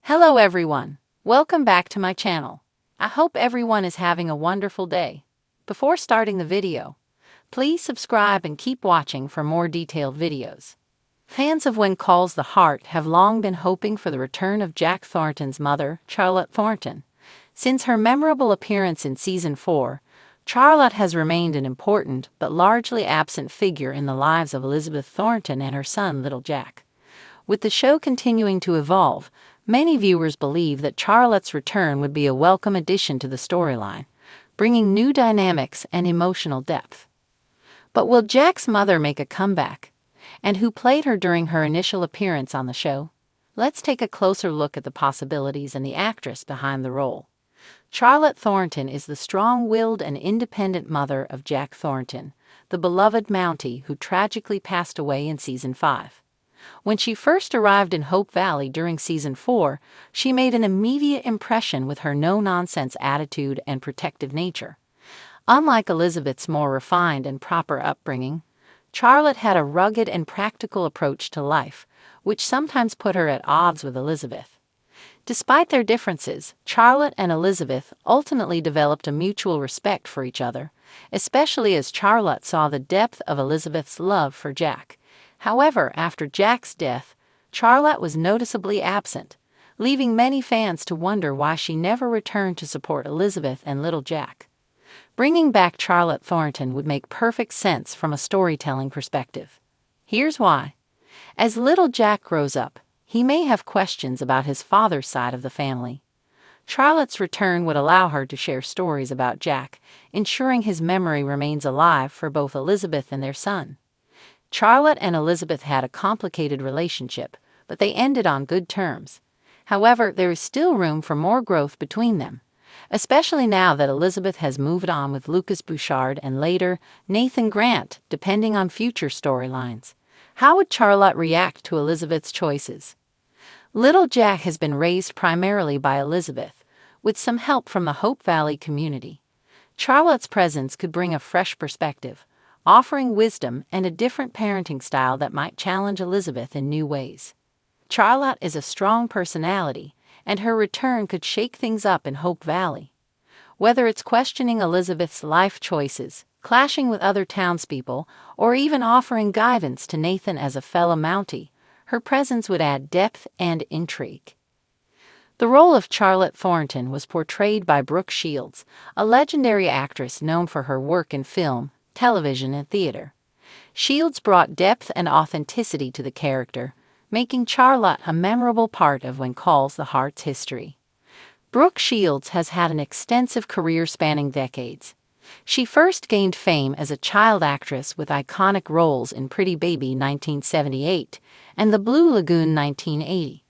Hello everyone, welcome back to my channel. I hope everyone is having a wonderful day. Before starting the video, please subscribe and keep watching for more detailed videos. Fans of When Calls the Heart have long been hoping for the return of Jack Thornton's mother, Charlotte Thornton. Since her memorable appearance in Season 4, Charlotte has remained an important but largely absent figure in the lives of Elizabeth Thornton and her son, little Jack. With the show continuing to evolve, many viewers believe that Charlotte's return would be a welcome addition to the storyline, bringing new dynamics and emotional depth. But will Jack's mother make a comeback? And who played her during her initial appearance on the show? Let's take a closer look at the possibilities and the actress behind the role. Charlotte Thornton is the strong-willed and independent mother of Jack Thornton, the beloved Mountie who tragically passed away in Season 5. When she first arrived in Hope Valley during Season 4, she made an immediate impression with her no-nonsense attitude and protective nature. Unlike Elizabeth's more refined and proper upbringing, Charlotte had a rugged and practical approach to life, which sometimes put her at odds with Elizabeth. Despite their differences, Charlotte and Elizabeth ultimately developed a mutual respect for each other, especially as Charlotte saw the depth of Elizabeth's love for Jack. However, after Jack's death, Charlotte was noticeably absent, leaving many fans to wonder why she never returned to support Elizabeth and little Jack. Bringing back Charlotte Thornton would make perfect sense from a storytelling perspective. Here's why. As little Jack grows up, he may have questions about his father's side of the family. Charlotte's return would allow her to share stories about Jack, ensuring his memory remains alive for both Elizabeth and their son. Charlotte and Elizabeth had a complicated relationship, but they ended on good terms. However, there is still room for more growth between them, especially now that Elizabeth has moved on with Lucas Bouchard and later Nathan Grant, depending on future storylines. How would Charlotte react to Elizabeth's choices? Little Jack has been raised primarily by Elizabeth, with some help from the Hope Valley community. Charlotte's presence could bring a fresh perspective, offering wisdom and a different parenting style that might challenge Elizabeth in new ways. Charlotte is a strong personality, and her return could shake things up in Hope Valley. Whether it's questioning Elizabeth's life choices, clashing with other townspeople, or even offering guidance to Nathan as a fellow Mountie, her presence would add depth and intrigue. The role of Charlotte Thornton was portrayed by Brooke Shields, a legendary actress known for her work in film, television, and theater. Shields brought depth and authenticity to the character, making Charlotte a memorable part of When Calls the Heart's history. Brooke Shields has had an extensive career spanning decades. She first gained fame as a child actress with iconic roles in Pretty Baby 1978 and The Blue Lagoon 1980.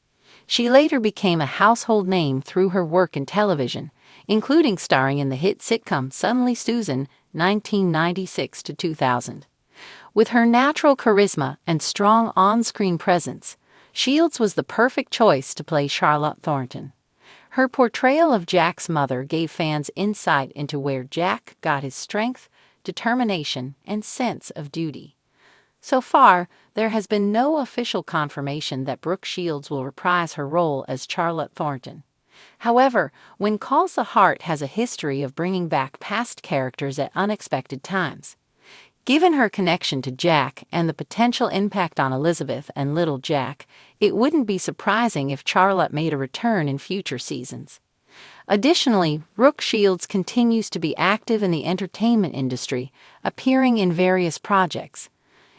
She later became a household name through her work in television, including starring in the hit sitcom Suddenly Susan 1996 to 2000. With her natural charisma and strong on-screen presence, Shields was the perfect choice to play Charlotte Thornton. Her portrayal of Jack's mother gave fans insight into where Jack got his strength, determination, and sense of duty. So far, there has been no official confirmation that Brooke Shields will reprise her role as Charlotte Thornton. However, When Calls the Heart has a history of bringing back past characters at unexpected times. Given her connection to Jack and the potential impact on Elizabeth and little Jack, it wouldn't be surprising if Charlotte made a return in future seasons. Additionally, Brooke Shields continues to be active in the entertainment industry, appearing in various projects.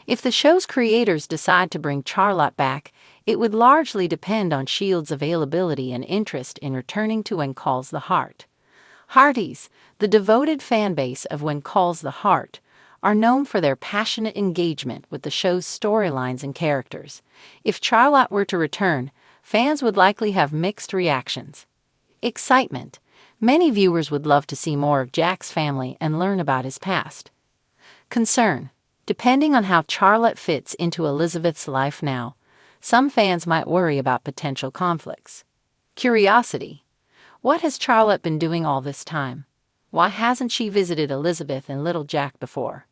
If the show's creators decide to bring Charlotte back, it would largely depend on Shields' availability and interest in returning to When Calls the Heart. Hearties, the devoted fanbase of When Calls the Heart, are known for their passionate engagement with the show's storylines and characters. If Charlotte were to return, fans would likely have mixed reactions. Excitement. Many viewers would love to see more of Jack's family and learn about his past. Concern. Depending on how Charlotte fits into Elizabeth's life now, some fans might worry about potential conflicts. Curiosity. What has Charlotte been doing all this time? Why hasn't she visited Elizabeth and little Jack before?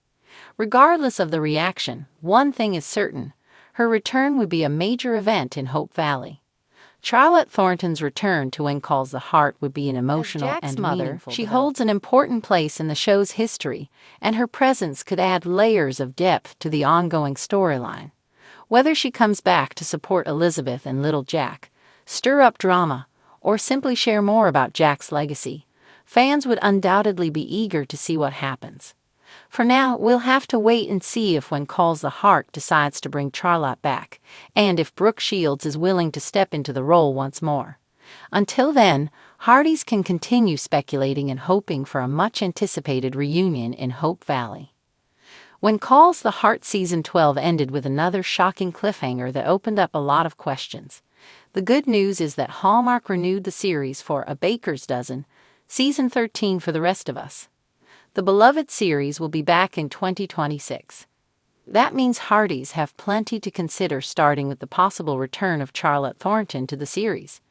Regardless of the reaction, one thing is certain: her return would be a major event in Hope Valley. Charlotte Thornton's return to When Calls the Heart would be an emotional Jack's and mother, meaningful she development. Holds an important place in the show's history, and her presence could add layers of depth to the ongoing storyline. Whether she comes back to support Elizabeth and little Jack, stir up drama, or simply share more about Jack's legacy, fans would undoubtedly be eager to see what happens. For now, we'll have to wait and see if When Calls the Heart decides to bring Charlotte back, and if Brooke Shields is willing to step into the role once more. Until then, Hardys can continue speculating and hoping for a much-anticipated reunion in Hope Valley. When Calls the Heart Season 12 ended with another shocking cliffhanger that opened up a lot of questions. The good news is that Hallmark renewed the series for A Baker's Dozen, Season 13 for the rest of us. The beloved series will be back in 2026. That means Hardys have plenty to consider, starting with the possible return of Charlotte Thornton to the series.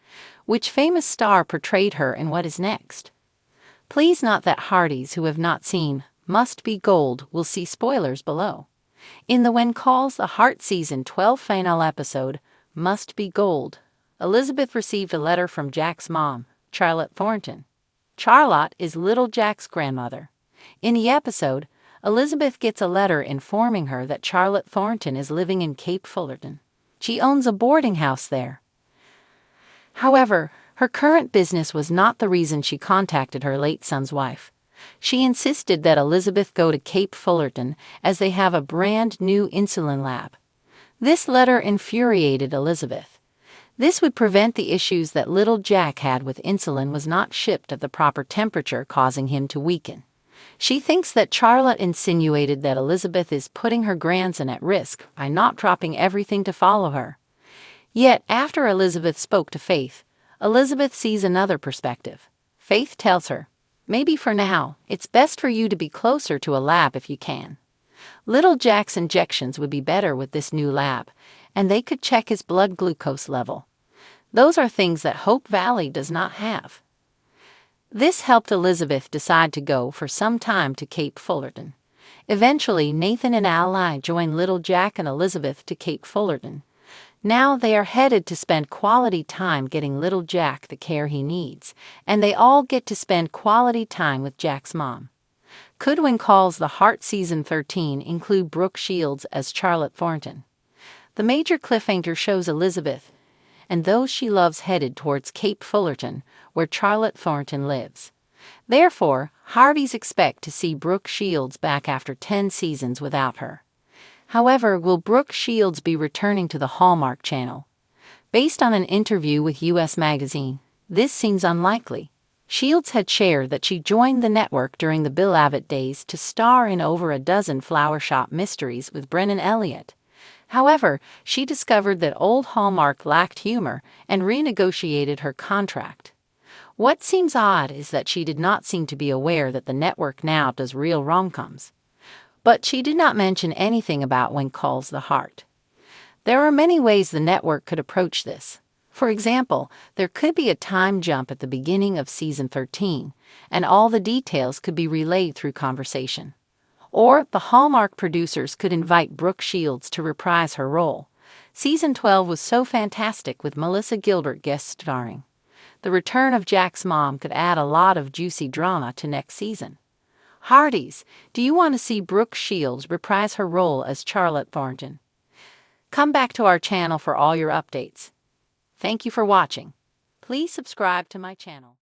Which famous star portrayed her and what is next? Please note that Hardys who have not seen Must Be Gold will see spoilers below. In the When Calls the Heart Season 12 final episode, Must Be Gold, Elizabeth received a letter from Jack's mom, Charlotte Thornton. Charlotte is little Jack's grandmother. In the episode, Elizabeth gets a letter informing her that Charlotte Thornton is living in Cape Fullerton. She owns a boarding house there. However, her current business was not the reason she contacted her late son's wife. She insisted that Elizabeth go to Cape Fullerton as they have a brand new insulin lab. This letter infuriated Elizabeth. This would prevent the issues that little Jack had with insulin was not shipped at the proper temperature, causing him to weaken. She thinks that Charlotte insinuated that Elizabeth is putting her grandson at risk by not dropping everything to follow her. Yet, after Elizabeth spoke to Faith, Elizabeth sees another perspective. Faith tells her, "Maybe for now, it's best for you to be closer to a lab if you can. Little Jack's injections would be better with this new lab, and they could check his blood glucose level. Those are things that Hope Valley does not have." This helped Elizabeth decide to go for some time to Cape Fullerton. Eventually, Nathan and Ally join little Jack and Elizabeth to Cape Fullerton. Now they are headed to spend quality time getting little Jack the care he needs, and they all get to spend quality time with Jack's mom. Could When Calls the Heart Season 13 include Brooke Shields as Charlotte Thornton? The major cliffhanger shows Elizabeth and those she loves headed towards Cape Fullerton, where Charlotte Thornton lives. Therefore, Hardys expect to see Brooke Shields back after 10 seasons without her. However, will Brooke Shields be returning to the Hallmark Channel? Based on an interview with US Magazine, this seems unlikely. Shields had shared that she joined the network during the Bill Abbott days to star in over a dozen flower shop mysteries with Brennan Elliott. However, she discovered that old Hallmark lacked humor and renegotiated her contract. What seems odd is that she did not seem to be aware that the network now does real rom-coms. But she did not mention anything about When Calls the Heart. There are many ways the network could approach this. For example, there could be a time jump at the beginning of Season 13, and all the details could be relayed through conversation. Or the Hallmark producers could invite Brooke Shields to reprise her role. Season 12 was so fantastic with Melissa Gilbert guest starring. The return of Jack's mom could add a lot of juicy drama to next season. Hardys, do you want to see Brooke Shields reprise her role as Charlotte Thornton? Come back to our channel for all your updates. Thank you for watching. Please subscribe to my channel.